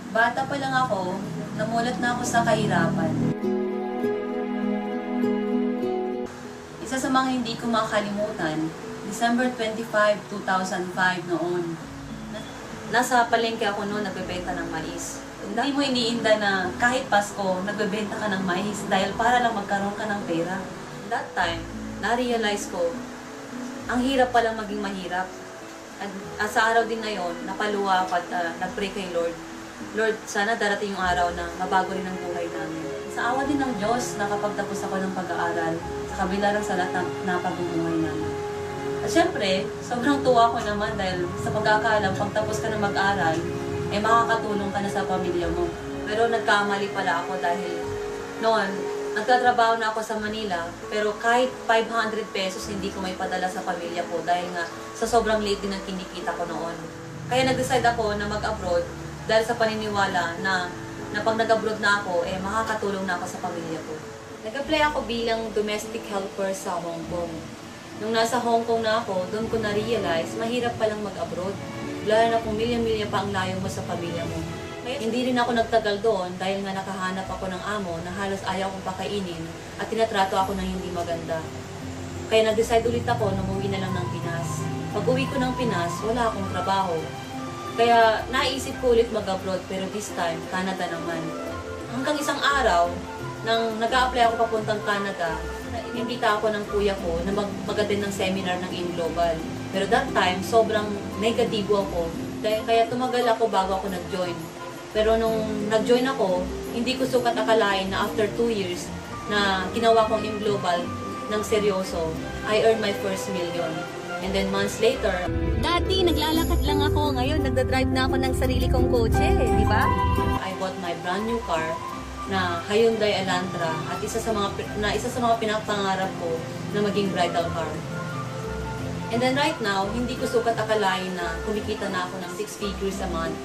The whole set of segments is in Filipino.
Bata pa lang ako, namulat na ako sa kahirapan. Isa sa mga hindi ko makakalimutan, December 25, 2005 noon. Nasa palengke ako noon, nagbebenta ng mais. Hindi mo iniinda na kahit Pasko, nagbebenta ka ng mais dahil para lang magkaroon ka ng pera. That time, na-realize ko, ang hirap palang maging mahirap. At sa araw din na yon, napaluwa ako at nag-pray kay Lord. Lord, sana darating yung araw na mabago rin ang buhay namin. Sa awa din ng Diyos, nakapagtapos ako ng pag-aaral sa kabila lang sa lahat na pagbubuhay namin. At syempre, sobrang tuwa ko naman dahil sa pag-aakalang pagtapos ka na mag-aral, makakatulong ka na sa pamilya mo. Pero nagkamali pala ako dahil noon, nagtatrabaho na ako sa Manila, pero kahit 500 pesos hindi ko may padala sa pamilya ko dahil nga sa sobrang liit din ang kinikita ko noon. Kaya nag-decide ako na mag-abroad dahil sa paniniwala na pag nag-abroad na ako, makakatulong na ako sa pamilya ko. Nag-apply ako bilang domestic helper sa Hong Kong. Nung nasa Hong Kong na ako, doon ko na-realize, mahirap palang mag-abroad. Lalo na kung milya-milya pa ang layo mo sa pamilya mo. Hindi rin ako nagtagal doon dahil nga nakahanap ako ng amo na halos ayaw kong pakainin at tinatrato ako ng hindi maganda. Kaya nag-decide ulit ako na umuwi na lang ng Pinas. Pag uwi ko ng Pinas, wala akong trabaho. Kaya naisip ko ulit mag-abroad pero this time, Canada naman. Hanggang isang araw, nang nag-a-apply ako papuntang Canada, inimbita ako ng kuya ko na mag-attend ng seminar ng InGlobal. Pero that time, sobrang negatibo ako. Kaya tumagal ako bago ako nag-join. Pero nung nag-join ako, hindi ko sukat akalain na after 2 years na ginawa kong InGlobal ng seryoso, I earned my first million. And then months later, dati naglalakad lang ako, ngayon nagdadrive na ako ng sarili kong kotse, di ba? I bought my brand new car na Hyundai Elantra at isa sa mga pinapangarap ko na maging bridal car. And then right now, hindi ko sukat akalain na kumikita na ako ng 6 figures a month.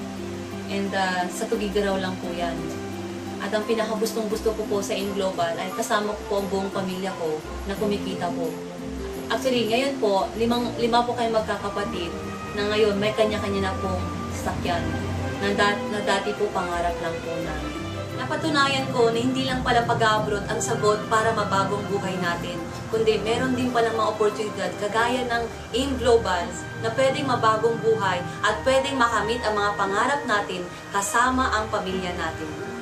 And sa Tugigaraw lang po yan. At ang pinakagustong-gusto ko po sa InGlobal ay kasama ko po ang buong pamilya ko na kumikita po. Actually, ngayon po, lima po kayo magkakapatid na ngayon may kanya-kanya na pong sasakyan na dati po pangarap lang po namin. Napatunayan ko na hindi lang pala pag-abroad ang sagot para mabagong buhay natin, kundi meron din palang mga oportunidad kagaya ng InGlobal na pwedeng mabagong buhay at pwedeng makamit ang mga pangarap natin kasama ang pamilya natin.